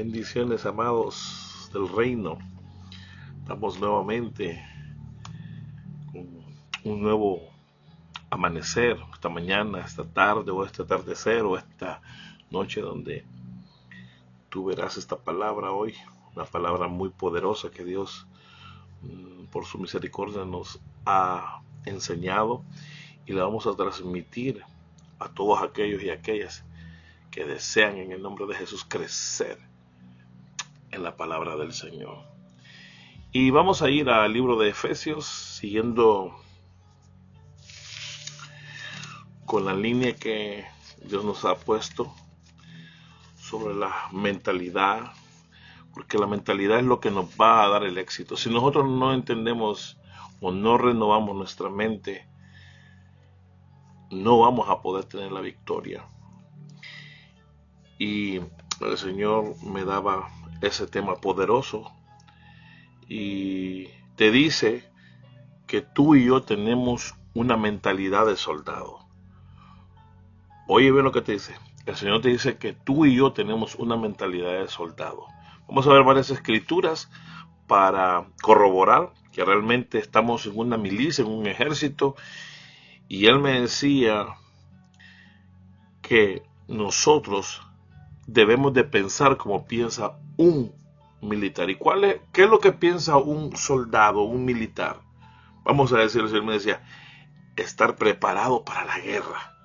Bendiciones, amados del reino. Estamos nuevamente con un nuevo amanecer, esta mañana, esta tarde o este atardecer o esta noche donde tú verás esta palabra hoy, una palabra muy poderosa que Dios por su misericordia nos ha enseñado y la vamos a transmitir a todos aquellos y aquellas que desean en el nombre de Jesús crecer en la palabra del Señor. Y vamos a ir al libro de Efesios, siguiendo con la línea que Dios nos ha puesto sobre la mentalidad, porque la mentalidad es lo que nos va a dar el éxito. Si nosotros no entendemos o no renovamos nuestra mente, no vamos a poder tener la victoria. Y el Señor me daba ese tema poderoso y te dice que tú y yo tenemos una mentalidad de soldado. Oye bien lo que te dice. El Señor te dice que tú y yo tenemos una mentalidad de soldado. Vamos a ver varias escrituras para corroborar que realmente estamos en una milicia, en un ejército. Y Él me decía que nosotros debemos de pensar como piensa un militar. ¿Y qué es lo que piensa un soldado, un militar? Vamos a decirlo, el Señor me decía, estar preparado para la guerra.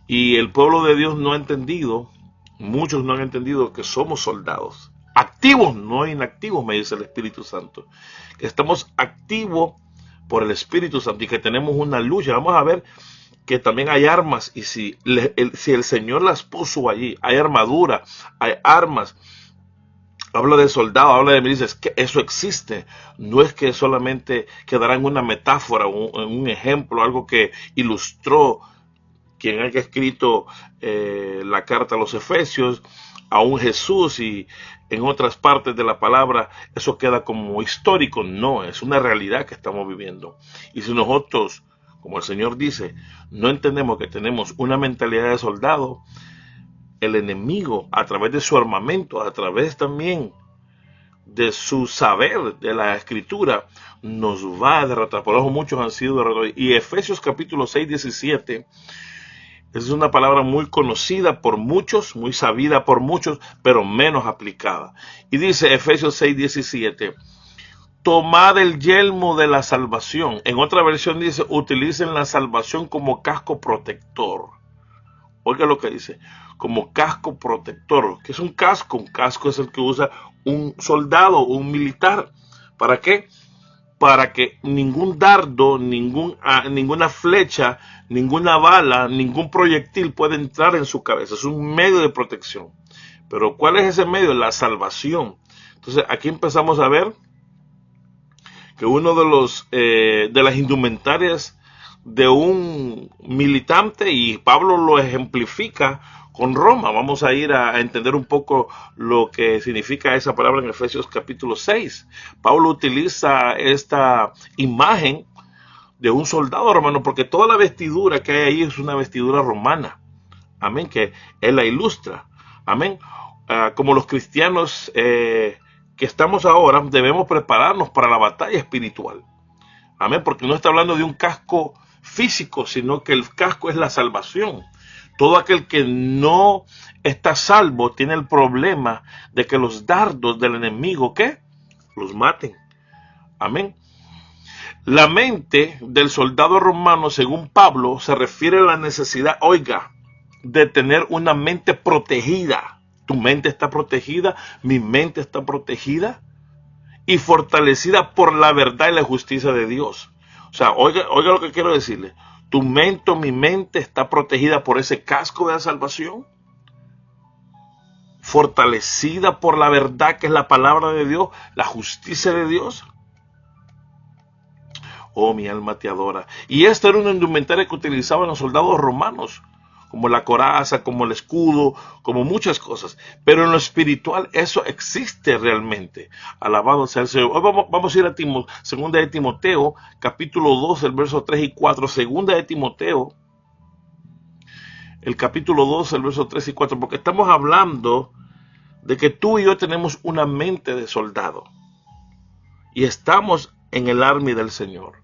Y el pueblo de Dios no ha entendido, muchos no han entendido que somos soldados. Activos, no inactivos, me dice el Espíritu Santo. Que estamos activos por el Espíritu Santo y que tenemos una lucha. Vamos a ver que también hay armas y si el Señor las puso allí, hay armadura, hay armas. Habla de soldado, habla de milicias, que eso existe. No es que solamente quedará en una metáfora, en un ejemplo, algo que ilustró quien haya escrito la carta a los Efesios, aún Jesús, y en otras partes de la palabra eso queda como histórico. No, es una realidad que estamos viviendo. Y si nosotros, como el Señor dice, no entendemos que tenemos una mentalidad de soldado, el enemigo, a través de su armamento, a través también de su saber de la escritura, nos va a derrotar. Por eso muchos han sido derrotados. Y Efesios capítulo 6, 17, es una palabra muy conocida por muchos, muy sabida por muchos, pero menos aplicada. Y dice Efesios 6, 17, tomad el yelmo de la salvación. En otra versión dice, utilicen la salvación como casco protector. Oiga lo que dice, como casco protector. ¿Qué es un casco? Un casco es el que usa un soldado, un militar. ¿Para qué? Para que ningún dardo, ninguna flecha, ninguna bala, ningún proyectil pueda entrar en su cabeza. Es un medio de protección. Pero ¿cuál es ese medio? La salvación. Entonces aquí empezamos a ver que uno de las indumentarias de un militante, y Pablo lo ejemplifica con Roma. Vamos a ir a entender un poco lo que significa esa palabra en Efesios capítulo 6. Pablo utiliza esta imagen de un soldado romano, porque toda la vestidura que hay ahí es una vestidura romana. Amén, que él la ilustra. Amén. Como los cristianos que estamos ahora, debemos prepararnos para la batalla espiritual. Amén, porque no está hablando de un casco físico, sino que el casco es la salvación. Todo aquel que no está salvo tiene el problema de que los dardos del enemigo, ¿qué? Los maten. Amén. La mente del soldado romano, según Pablo, se refiere a la necesidad, oiga, de tener una mente protegida. Tu mente está protegida, mi mente está protegida y fortalecida por la verdad y la justicia de Dios. O sea, oiga lo que quiero decirle. Tu mente, mi mente está protegida por ese casco de la salvación, fortalecida por la verdad que es la palabra de Dios, la justicia de Dios. Oh, mi alma te adora. Y esta era una indumentaria que utilizaban los soldados romanos, como la coraza, como el escudo, como muchas cosas. Pero en lo espiritual eso existe realmente. Alabado sea el Señor. Hoy vamos a ir a segunda de Timoteo, capítulo 2, el verso 3 y 4. Segunda de Timoteo, el capítulo 2, el verso 3 y 4. Porque estamos hablando de que tú y yo tenemos una mente de soldado y estamos en el army del Señor.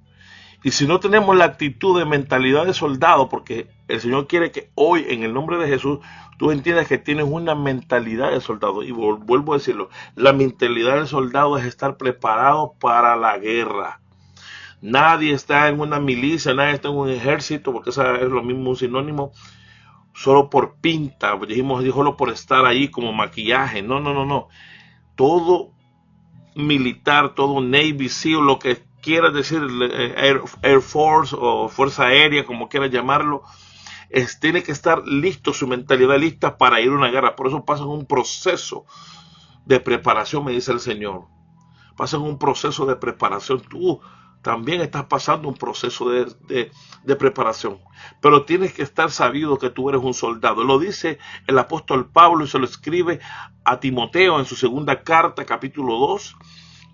Y si no tenemos la actitud de mentalidad de soldado, porque el Señor quiere que hoy, en el nombre de Jesús, tú entiendas que tienes una mentalidad de soldado. Y vuelvo a decirlo, la mentalidad del soldado es estar preparado para la guerra. Nadie está en una milicia, nadie está en un ejército, porque esa es lo mismo, un sinónimo, solo por pinta, díjolo por estar ahí como maquillaje. No, no, no, no. Todo militar, todo Navy SEAL, lo que quieras decir, Air Force o Fuerza Aérea, como quieras llamarlo, tiene que estar listo, su mentalidad lista para ir a una guerra. Por eso pasan un proceso de preparación, me dice el Señor. Pasan un proceso de preparación. Tú también estás pasando un proceso de preparación. Pero tienes que estar sabido que tú eres un soldado. Lo dice el apóstol Pablo y se lo escribe a Timoteo en su segunda carta, capítulo 2.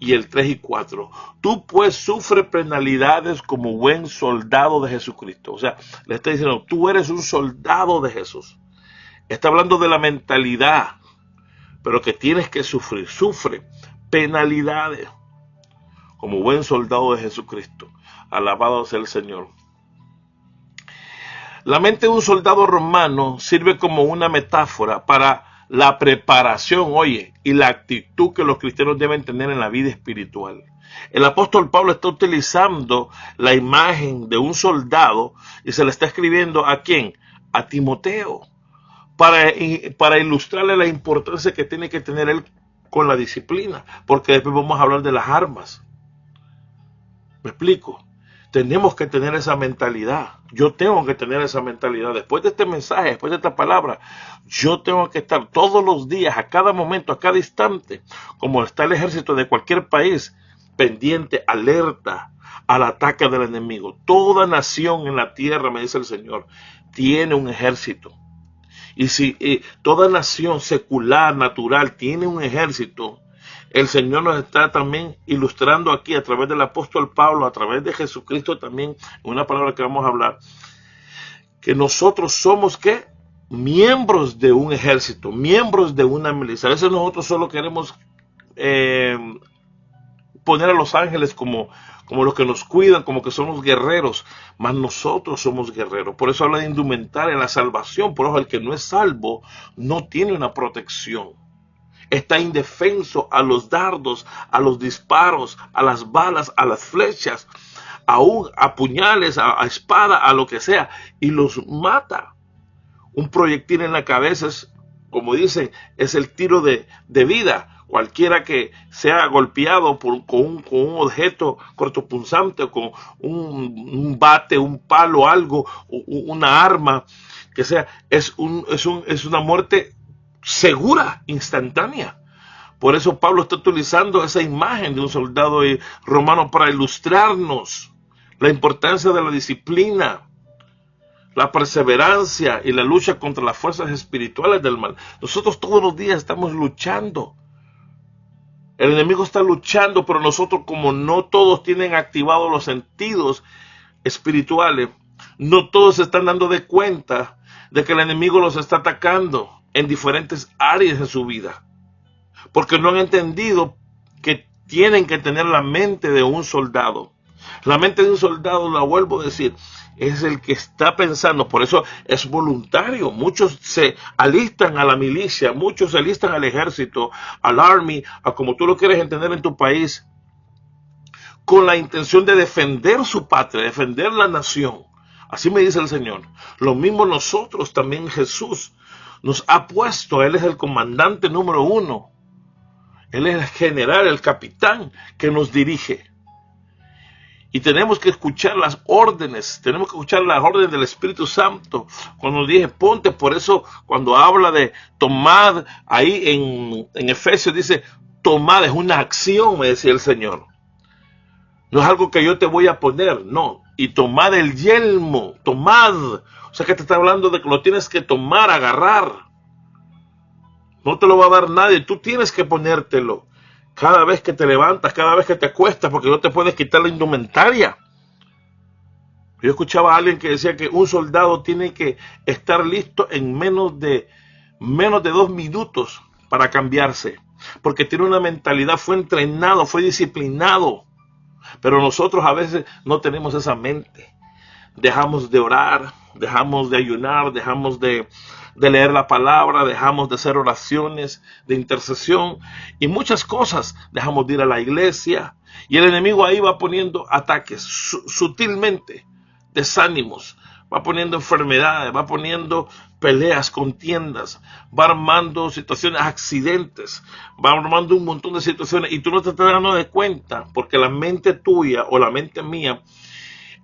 Y el 3 y 4. Tú pues sufres penalidades como buen soldado de Jesucristo. O sea, le está diciendo, tú eres un soldado de Jesús. Está hablando de la mentalidad, pero que tienes que sufrir. Sufre penalidades como buen soldado de Jesucristo. Alabado sea el Señor. La mente de un soldado romano sirve como una metáfora para la preparación, oye, y la actitud que los cristianos deben tener en la vida espiritual. El apóstol Pablo está utilizando la imagen de un soldado y se le está escribiendo ¿a quién? A Timoteo, para ilustrarle la importancia que tiene que tener él con la disciplina, porque después vamos a hablar de las armas. ¿Me explico? Tenemos que tener esa mentalidad. Yo tengo que tener esa mentalidad. Después de este mensaje, después de esta palabra, yo tengo que estar todos los días, a cada momento, a cada instante, como está el ejército de cualquier país, pendiente, alerta al ataque del enemigo. Toda nación en la tierra, me dice el Señor, tiene un ejército. Y si toda nación secular, natural, tiene un ejército, el Señor nos está también ilustrando aquí a través del apóstol Pablo, a través de Jesucristo también, una palabra que vamos a hablar, que nosotros somos, ¿qué? Miembros de un ejército, miembros de una milicia. A veces nosotros solo queremos poner a los ángeles como los que nos cuidan, como que somos guerreros, mas nosotros somos guerreros. Por eso habla de indumentaria, la salvación. Por eso el que no es salvo no tiene una protección. Está indefenso a los dardos, a los disparos, a las balas, a las flechas, aún a puñales, a espada, a lo que sea, y los mata. Un proyectil en la cabeza es, como dicen, es el tiro de vida. Cualquiera que sea golpeado con un objeto cortopunzante, o con un bate, un palo, algo, una arma, que sea, es una muerte segura, instantánea. Por eso Pablo está utilizando esa imagen de un soldado romano para ilustrarnos la importancia de la disciplina, la perseverancia y la lucha contra las fuerzas espirituales del mal. Nosotros todos los días estamos luchando. El enemigo está luchando, pero nosotros, como no todos tienen activados los sentidos espirituales, no todos se están dando de cuenta de que el enemigo los está atacando en diferentes áreas de su vida, porque no han entendido que tienen que tener la mente de un soldado. La mente de un soldado, la vuelvo a decir, es el que está pensando, por eso es voluntario. Muchos se alistan a la milicia, muchos se alistan al ejército, al army, a como tú lo quieres entender en tu país, con la intención de defender su patria, defender la nación. Así me dice el Señor. Lo mismo nosotros también. Jesús nos ha puesto, Él es el comandante número 1. Él es el general, el capitán que nos dirige. Y tenemos que escuchar las órdenes, tenemos que escuchar las órdenes del Espíritu Santo. Cuando dije ponte, por eso cuando habla de tomad, ahí en Efesios dice, tomad, es una acción, me decía el Señor. No es algo que yo te voy a poner, no. Y tomad el yelmo, tomad. O sea que te está hablando de que lo tienes que tomar, agarrar. No te lo va a dar nadie, tú tienes que ponértelo. Cada vez que te levantas, cada vez que te acuestas, porque no te puedes quitar la indumentaria. Yo escuchaba a alguien que decía que un soldado tiene que estar listo en menos de 2 minutos para cambiarse, porque tiene una mentalidad, fue entrenado, fue disciplinado. Pero nosotros a veces no tenemos esa mente. Dejamos de orar, dejamos de ayunar, dejamos de leer la palabra, dejamos de hacer oraciones de intercesión y muchas cosas. Dejamos de ir a la iglesia y el enemigo ahí va poniendo ataques sutilmente, desánimos, va poniendo enfermedades, va poniendo peleas, contiendas, va armando situaciones, accidentes, va armando un montón de situaciones y tú no te estás dando de cuenta porque la mente tuya o la mente mía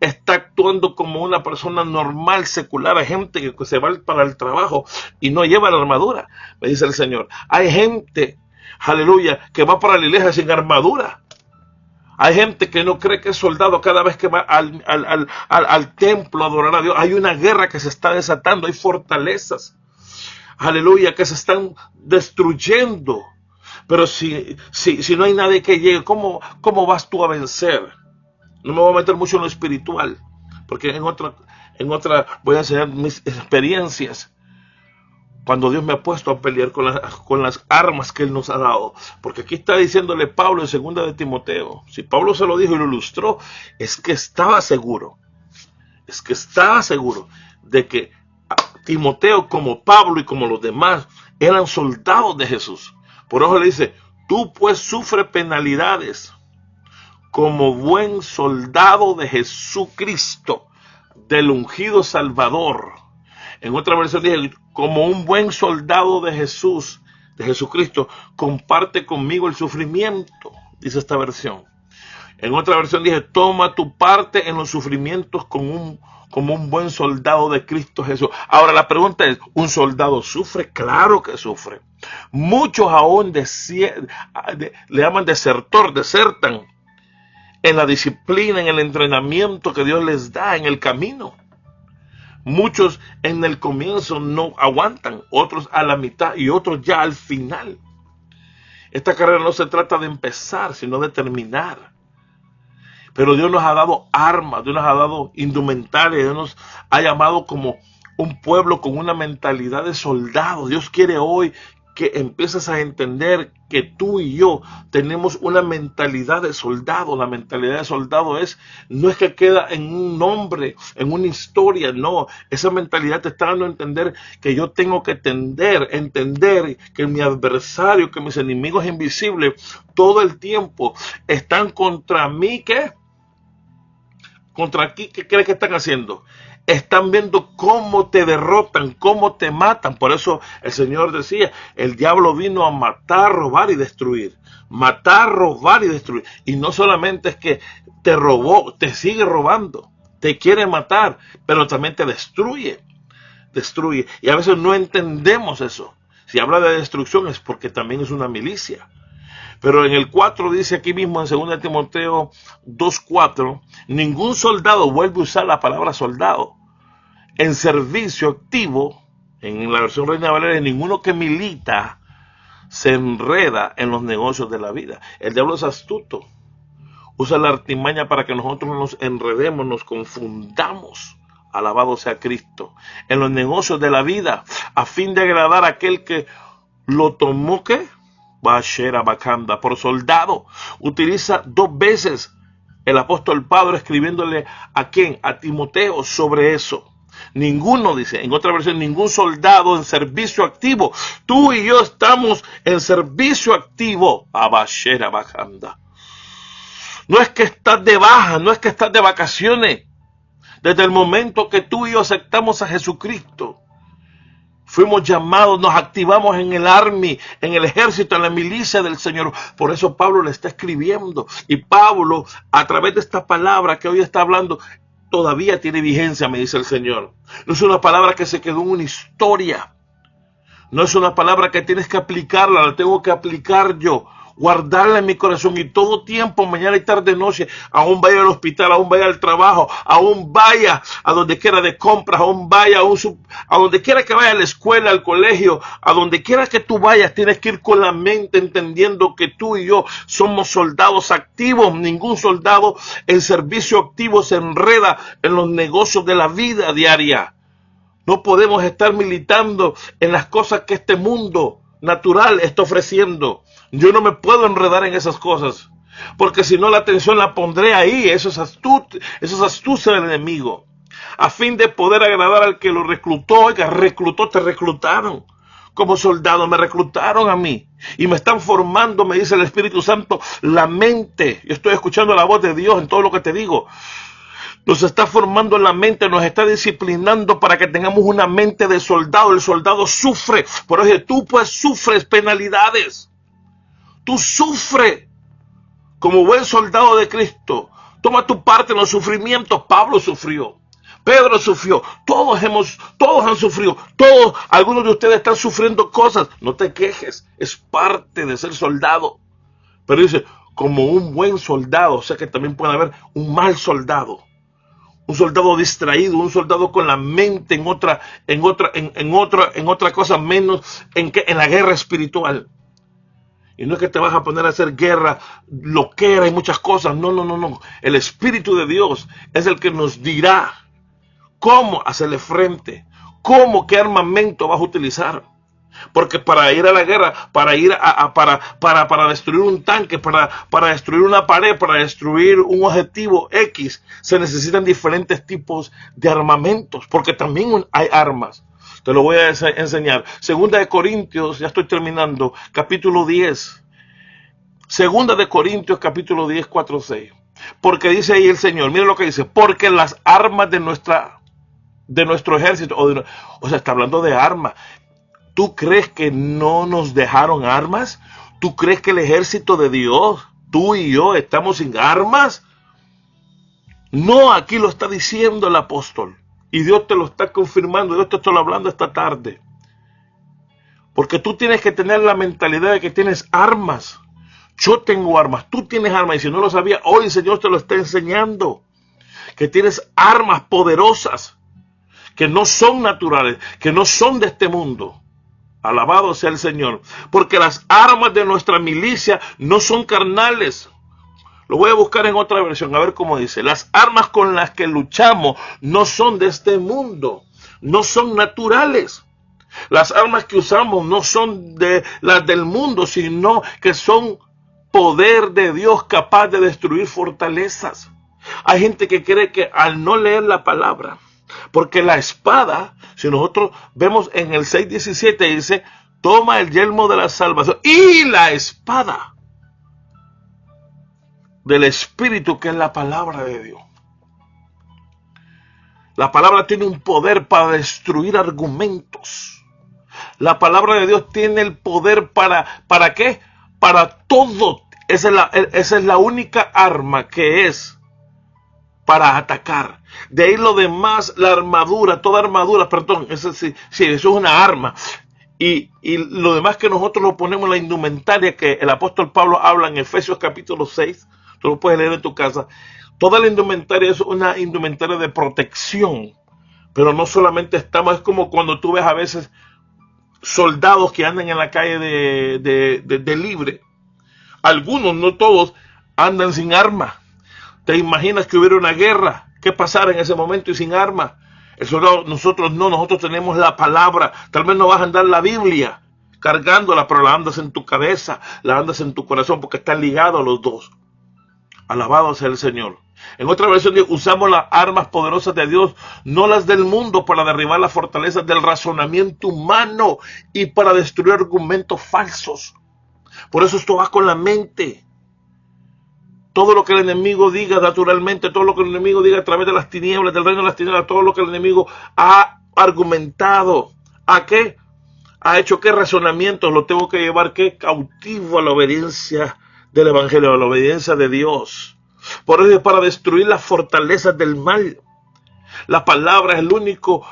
está actuando como una persona normal, secular. Hay gente que se va para el trabajo y no lleva la armadura, me dice el Señor. Hay gente, aleluya, que va para la iglesia sin armadura. Hay gente que no cree que es soldado cada vez que va al templo a adorar a Dios. Hay una guerra que se está desatando, hay fortalezas, aleluya, que se están destruyendo. Pero si no hay nadie que llegue, ¿cómo vas tú a vencer? No me voy a meter mucho en lo espiritual, porque en otra voy a enseñar mis experiencias cuando Dios me ha puesto a pelear con las armas que Él nos ha dado. Porque aquí está diciéndole Pablo en 2 de Timoteo. Si Pablo se lo dijo y lo ilustró, es que estaba seguro de que Timoteo, como Pablo y como los demás, eran soldados de Jesús. Por eso le dice, tú pues sufre penalidades como buen soldado de Jesucristo, del ungido Salvador. En otra versión dice, como un buen soldado de Jesús, de Jesucristo, comparte conmigo el sufrimiento, dice esta versión. En otra versión dice, toma tu parte en los sufrimientos como un buen soldado de Cristo Jesús. Ahora la pregunta es, ¿un soldado sufre? Claro que sufre. Muchos aún le llaman desertan en la disciplina, en el entrenamiento que Dios les da en el camino. Muchos en el comienzo no aguantan, otros a la mitad y otros ya al final. Esta carrera no se trata de empezar, sino de terminar. Pero Dios nos ha dado armas, Dios nos ha dado indumentaria, Dios nos ha llamado como un pueblo con una mentalidad de soldado. Dios quiere hoy que empieces a entender que tú y yo tenemos una mentalidad de soldado. La mentalidad de soldado no es que queda en un nombre, en una historia, no. Esa mentalidad te está dando a entender que yo tengo que entender que mi adversario, que mis enemigos invisibles, todo el tiempo están contra mí, ¿qué? ¿Contra aquí? ¿Qué crees que están haciendo? Están viendo cómo te derrotan, cómo te matan. Por eso el Señor decía, el diablo vino a matar, robar y destruir. Matar, robar y destruir. Y no solamente es que te robó, te sigue robando, te quiere matar, pero también te destruye. Y a veces no entendemos eso. Si habla de destrucción es porque también es una milicia. Pero en el 4 dice aquí mismo en 2 Timoteo 2:4, ningún soldado vuelve a usar la palabra soldado. En servicio activo, en la versión Reina Valera, ninguno que milita se enreda en los negocios de la vida. El diablo es astuto. Usa la artimaña para que nosotros nos enredemos, nos confundamos. Alabado sea Cristo. En los negocios de la vida, a fin de agradar a aquel que lo tomó, ¿qué? Bashera Bakanda, por soldado. Utiliza 2 veces el apóstol Pablo escribiéndole ¿a quién? A Timoteo sobre eso. Ninguno, dice, en otra versión, ningún soldado en servicio activo. Tú y yo estamos en servicio activo. Bashera Bakanda. No es que estás de baja, no es que estás de vacaciones. Desde el momento que tú y yo aceptamos a Jesucristo, fuimos llamados, nos activamos en el army, en el ejército, en la milicia del Señor. Por eso Pablo le está escribiendo. Y Pablo, a través de esta palabra que hoy está hablando, todavía tiene vigencia, me dice el Señor. No es una palabra que se quedó en una historia. No es una palabra que tienes que aplicarla, la tengo que aplicar yo. Guardarla en mi corazón y todo tiempo, mañana y tarde, noche, aún vaya al hospital, aún vaya al trabajo, aún vaya a donde quiera de compras, aún vaya a donde quiera que vaya a la escuela, al colegio, a donde quiera que tú vayas, tienes que ir con la mente entendiendo que tú y yo somos soldados activos. Ningún soldado en servicio activo se enreda en los negocios de la vida diaria. No podemos estar militando en las cosas que este mundo natural está ofreciendo. Yo no me puedo enredar en esas cosas, porque si no la atención la pondré ahí. Eso es astucia del enemigo, a fin de poder agradar al que lo reclutó. Oiga, te reclutaron como soldado, me reclutaron a mí y me están formando, me dice el Espíritu Santo, la mente. Yo estoy escuchando la voz de Dios en todo lo que te digo. Nos está formando la mente, nos está disciplinando para que tengamos una mente de soldado. El soldado sufre, por eso tú pues sufres penalidades. Tú sufres como buen soldado de Cristo. Toma tu parte en los sufrimientos. Pablo sufrió, Pedro sufrió, todos han sufrido, algunos de ustedes están sufriendo cosas. No te quejes, es parte de ser soldado. Pero dice, como un buen soldado, o sea que también puede haber un mal soldado. Un soldado distraído, un soldado con la mente en otra cosa menos en la guerra espiritual. Y no es que te vas a poner a hacer guerra, loquera y muchas cosas. No. El Espíritu de Dios es el que nos dirá cómo hacerle frente, qué armamento vas a utilizar. Porque para ir a la guerra, para destruir un tanque, para destruir una pared, para destruir un objetivo X, se necesitan diferentes tipos de armamentos, porque también hay armas. Te lo voy a enseñar. Segunda de Corintios, ya estoy terminando, capítulo 10. Segunda de Corintios, capítulo 10, 4, 6. Porque dice ahí el Señor, mira lo que dice, porque las armas de nuestro ejército, o sea, está hablando de armas. ¿Tú crees que no nos dejaron armas? ¿Tú crees que el ejército de Dios, tú y yo, estamos sin armas? No, aquí lo está diciendo el apóstol. Y Dios te lo está confirmando, Dios te está hablando esta tarde. Porque tú tienes que tener la mentalidad de que tienes armas. Yo tengo armas, tú tienes armas. Y si no lo sabías, hoy el Señor te lo está enseñando. Que tienes armas poderosas, que no son naturales, que no son de este mundo. Alabado sea el Señor, porque las armas de nuestra milicia no son carnales. Lo voy a buscar en otra versión, a ver cómo dice. Las armas con las que luchamos no son de este mundo, no son naturales. Las armas que usamos no son de las del mundo, sino que son poder de Dios capaz de destruir fortalezas. Hay gente que cree que al no leer la palabra, porque la espada, si nosotros vemos en el 6:17, dice, toma el yelmo de la salvación y la espada del Espíritu, que es la palabra de Dios. La palabra tiene un poder para destruir argumentos. La palabra de Dios tiene el poder ¿para qué? Para todo. Esa es la única arma que es para atacar. De ahí lo demás, la armadura, toda armadura, perdón, eso es una arma. Y lo demás que nosotros lo ponemos en la indumentaria que el apóstol Pablo habla en Efesios capítulo 6, tú lo puedes leer en tu casa. Toda la indumentaria es una indumentaria de protección, pero no solamente es como cuando tú ves a veces soldados que andan en la calle de libre. Algunos, no todos, andan sin arma. ¿Te imaginas que hubiera una guerra? ¿Qué pasara en ese momento y sin arma? El soldado, nosotros tenemos la palabra. Tal vez no vas a andar la Biblia cargándola, pero la andas en tu cabeza, la andas en tu corazón, porque están ligados los dos. Alabado sea el Señor. En otra versión dice, usamos las armas poderosas de Dios, no las del mundo, para derribar las fortalezas del razonamiento humano y para destruir argumentos falsos. Por eso esto va con la mente. Todo lo que el enemigo diga naturalmente, todo lo que el enemigo diga a través de las tinieblas, del reino de las tinieblas, todo lo que el enemigo ha argumentado, ¿a qué? Ha hecho qué razonamientos, lo tengo que llevar qué cautivo a la obediencia del evangelio, a la obediencia de Dios. Por eso es para destruir las fortalezas del mal. La palabra es el único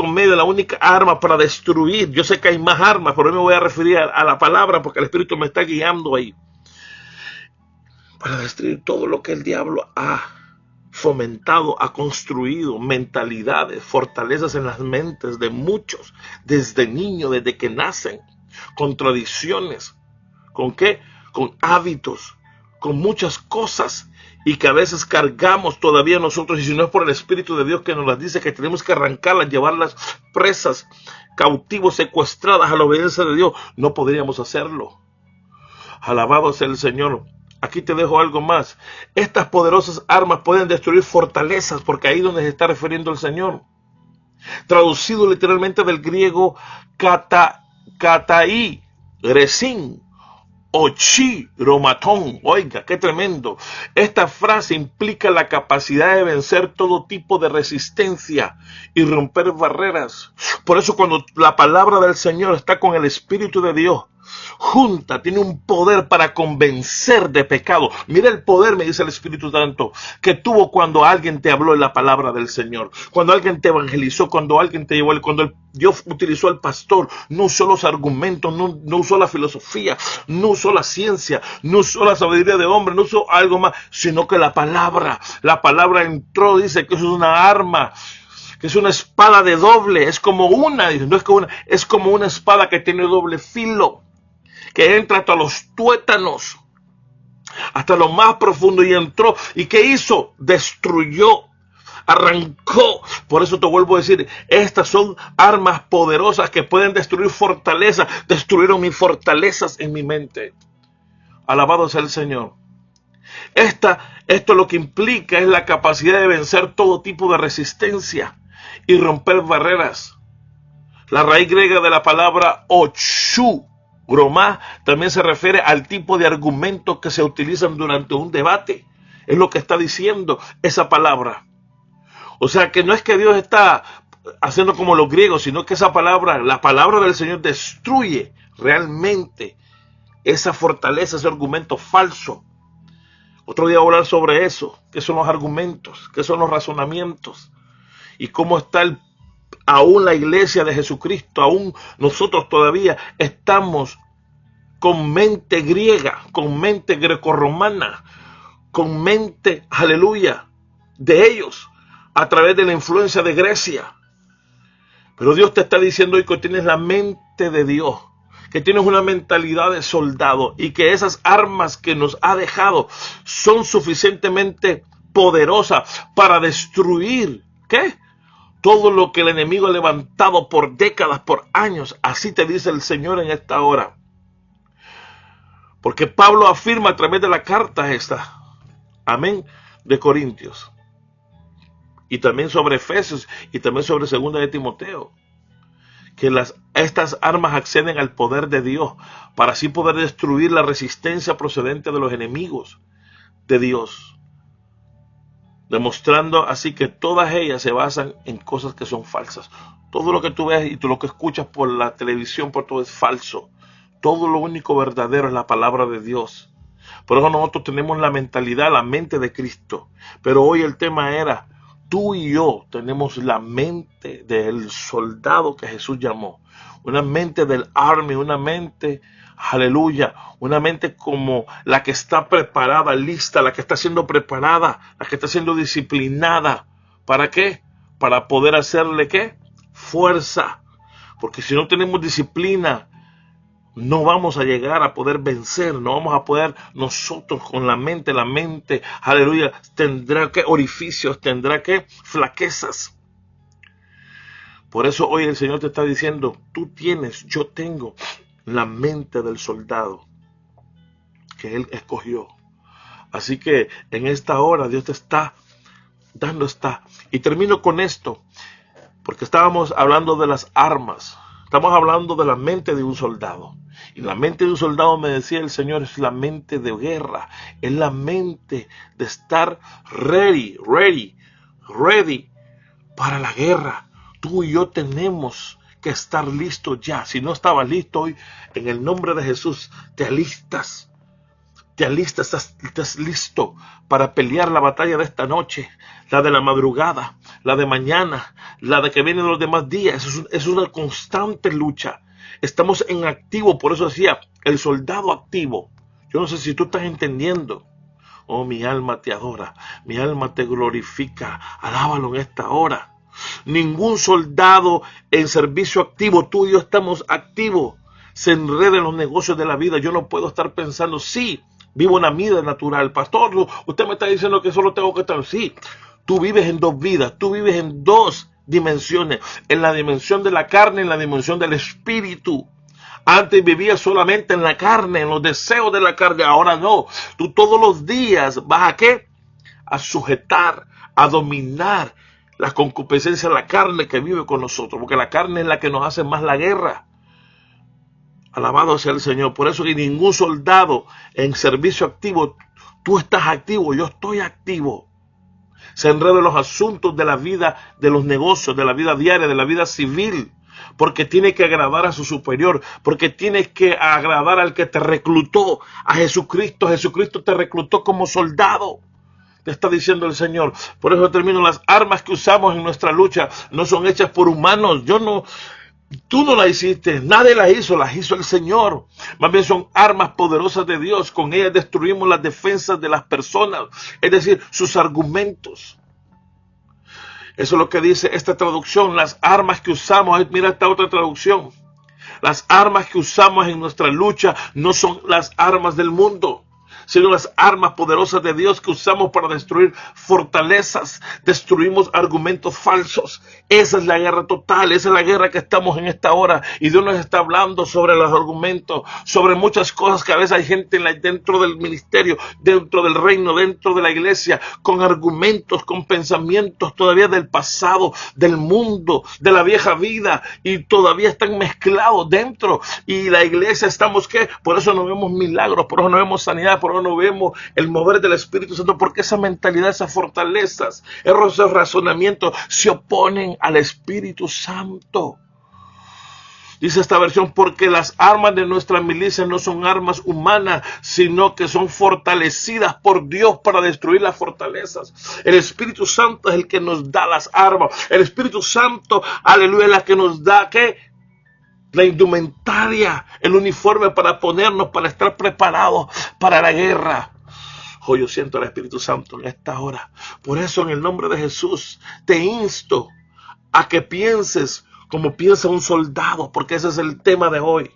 medio, la única arma para destruir. Yo sé que hay más armas, pero hoy me voy a referir a la palabra porque el Espíritu me está guiando ahí. Para destruir todo lo que el diablo ha fomentado, ha construido, mentalidades, fortalezas en las mentes de muchos, desde niños, desde que nacen, con tradiciones, ¿con qué? Con hábitos, con muchas cosas, y que a veces cargamos todavía nosotros, y si no es por el Espíritu de Dios que nos las dice, que tenemos que arrancarlas, llevarlas presas, cautivos, secuestradas a la obediencia de Dios, no podríamos hacerlo. Alabado sea el Señor. Aquí te dejo algo más. Estas poderosas armas pueden destruir fortalezas, porque ahí es donde se está refiriendo el Señor. Traducido literalmente del griego katai, resin, ochi, romatón. Oiga, qué tremendo. Esta frase implica la capacidad de vencer todo tipo de resistencia y romper barreras. Por eso cuando la palabra del Señor está con el Espíritu de Dios, junta, tiene un poder para convencer de pecado. Mira el poder, me dice el Espíritu Santo, que tuvo cuando alguien te habló en la palabra del Señor, cuando alguien te evangelizó, cuando alguien te llevó, cuando Dios utilizó al pastor. No usó los argumentos, no usó la filosofía, no usó la ciencia, no usó la sabiduría de hombre, no usó algo más, sino que la palabra entró, dice que es una arma, que es una espada de doble, es como una, no es como una, es como una espada que tiene doble filo, que entra hasta los tuétanos, hasta lo más profundo, y entró. ¿Y qué hizo? Destruyó, arrancó. Por eso te vuelvo a decir, estas son armas poderosas que pueden destruir fortalezas. Destruyeron mis fortalezas en mi mente. Alabado sea el Señor. Esto lo que implica es la capacidad de vencer todo tipo de resistencia y romper barreras. La raíz griega de la palabra ochu, gromá, también se refiere al tipo de argumentos que se utilizan durante un debate. Es lo que está diciendo esa palabra. O sea que no es que Dios está haciendo como los griegos, sino que esa palabra, la palabra del Señor, destruye realmente esa fortaleza, ese argumento falso. Otro día voy a hablar sobre eso, qué son los argumentos, qué son los razonamientos y cómo está aún la iglesia de Jesucristo, aún nosotros todavía estamos con mente griega, con mente grecorromana, con mente, aleluya, de ellos, a través de la influencia de Grecia. Pero Dios te está diciendo hoy que tienes la mente de Dios, que tienes una mentalidad de soldado y que esas armas que nos ha dejado son suficientemente poderosas para destruir, ¿qué? Todo lo que el enemigo ha levantado por décadas, por años. Así te dice el Señor en esta hora. Porque Pablo afirma a través de la carta esta, amén, de Corintios, y también sobre Efesios, y también sobre Segunda de Timoteo, que estas armas acceden al poder de Dios, para así poder destruir la resistencia procedente de los enemigos de Dios, demostrando así que todas ellas se basan en cosas que son falsas. Todo lo que tú ves y tú lo que escuchas por la televisión, por todo es falso. Todo lo único verdadero es la palabra de Dios. Por eso nosotros tenemos la mentalidad, la mente de Cristo. Pero hoy el tema era, tú y yo tenemos la mente del soldado que Jesús llamó. Una mente del army, una mente, aleluya, una mente como la que está preparada, lista, la que está siendo preparada, la que está siendo disciplinada. ¿Para qué? Para poder hacerle, ¿qué? Fuerza. Porque si no tenemos disciplina, no vamos a llegar a poder vencer, no vamos a poder nosotros con la mente, aleluya, tendrá que orificios, tendrá que flaquezas. Por eso hoy el Señor te está diciendo, tú tienes, yo tengo la mente del soldado que Él escogió. Así que en esta hora Dios te está dando esta. Y termino con esto, porque estábamos hablando de las armas. Estamos hablando de la mente de un soldado. Y la mente de un soldado, me decía el Señor, es la mente de guerra. Es la mente de estar ready para la guerra. Tú y yo tenemos que estar listos ya. Si no estabas listo hoy, en el nombre de Jesús, te alistas. Estás listo para pelear la batalla de esta noche, la de la madrugada, la de mañana, la de que vienen los demás días. Es una constante lucha. Estamos en activo, por eso decía, el soldado activo. Yo no sé si tú estás entendiendo. Oh, mi alma te adora, mi alma te glorifica, alábalo en esta hora. Ningún soldado en servicio activo, tú y yo estamos activos, se enreda en los negocios de la vida. Yo no puedo estar pensando, sí, Vivo una vida natural. Pastor, usted me está diciendo que solo tengo que estar. Sí, tú vives en dos vidas, tú vives en dos dimensiones, en la dimensión de la carne y en la dimensión del espíritu. Antes vivías solamente en la carne, en los deseos de la carne, ahora no. Tú todos los días vas a ¿qué? A sujetar, a dominar la concupiscencia de la carne que vive con nosotros, porque la carne es la que nos hace más la guerra. Alabado sea el Señor. Por eso que ningún soldado en servicio activo, tú estás activo, yo estoy activo, se enreda en los asuntos de la vida, de los negocios, de la vida diaria, de la vida civil, porque tiene que agradar a su superior, porque tienes que agradar al que te reclutó, a Jesucristo. Jesucristo te reclutó como soldado. Te está diciendo el Señor. Por eso termino, las armas que usamos en nuestra lucha no son hechas por humanos. Tú no las hiciste, nadie las hizo el Señor. Más bien son armas poderosas de Dios. Con ellas destruimos las defensas de las personas, es decir, sus argumentos. Eso es lo que dice esta traducción. Las armas que usamos, mira esta otra traducción. Las armas que usamos en nuestra lucha no son las armas del mundo, sino las armas poderosas de Dios que usamos para destruir fortalezas. Destruimos argumentos falsos. Esa es la guerra total, esa es la guerra que estamos en esta hora. Y Dios nos está hablando sobre los argumentos, sobre muchas cosas que a veces hay gente dentro del ministerio, dentro del reino, dentro de la iglesia, con argumentos, con pensamientos todavía del pasado, del mundo, de la vieja vida, y todavía están mezclados dentro. Y la iglesia estamos, ¿qué? Por eso no vemos milagros, por eso no vemos sanidad, por no vemos el mover del Espíritu Santo, porque esa mentalidad, esas fortalezas, esos razonamientos se oponen al Espíritu Santo. Dice esta versión, porque las armas de nuestra milicia no son armas humanas, sino que son fortalecidas por Dios para destruir las fortalezas. El Espíritu Santo es el que nos da las armas. El Espíritu Santo, aleluya, es la que nos da, ¿qué? La indumentaria, el uniforme para ponernos, para estar preparados para la guerra. Oh, yo siento al Espíritu Santo en esta hora. Por eso, en el nombre de Jesús, te insto a que pienses como piensa un soldado, porque ese es el tema de hoy.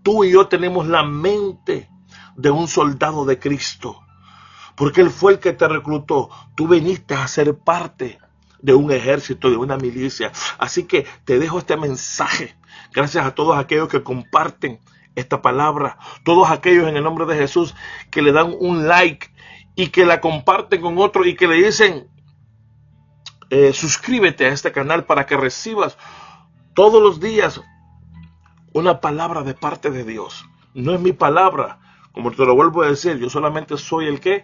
Tú y yo tenemos la mente de un soldado de Cristo, porque Él fue el que te reclutó. Tú viniste a ser parte de un ejército, de una milicia. Así que te dejo este mensaje. Gracias a todos aquellos que comparten esta palabra, todos aquellos en el nombre de Jesús que le dan un like y que la comparten con otros y que le dicen suscríbete a este canal para que recibas todos los días una palabra de parte de Dios. No es mi palabra, como te lo vuelvo a decir, yo solamente soy el que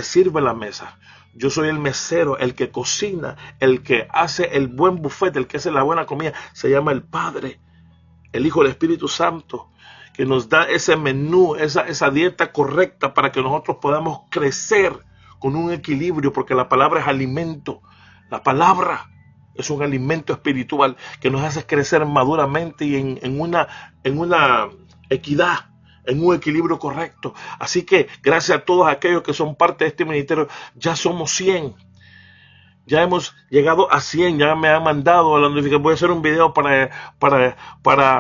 sirve la mesa. Yo soy el mesero, el que cocina, el que hace el buen buffet, el que hace la buena comida. Se llama el Padre, el Hijo, el Espíritu Santo, que nos da ese menú, esa dieta correcta para que nosotros podamos crecer con un equilibrio, porque la palabra es alimento. La palabra es un alimento espiritual que nos hace crecer maduramente y en una equidad, en un equilibrio correcto. Así que gracias a todos aquellos que son parte de este ministerio, ya somos 100. Ya hemos llegado a 100, ya me han mandado a la notificación. Voy a hacer un video para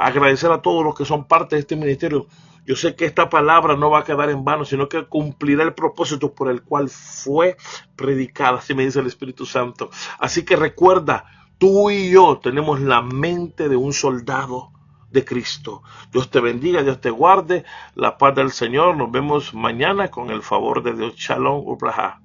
agradecer a todos los que son parte de este ministerio. Yo sé que esta palabra no va a quedar en vano, sino que cumplirá el propósito por el cual fue predicada, así me dice el Espíritu Santo. Así que recuerda, tú y yo tenemos la mente de un soldado de Cristo. Dios te bendiga, Dios te guarde, la paz del Señor. Nos vemos mañana con el favor de Dios. Shalom Ubraja.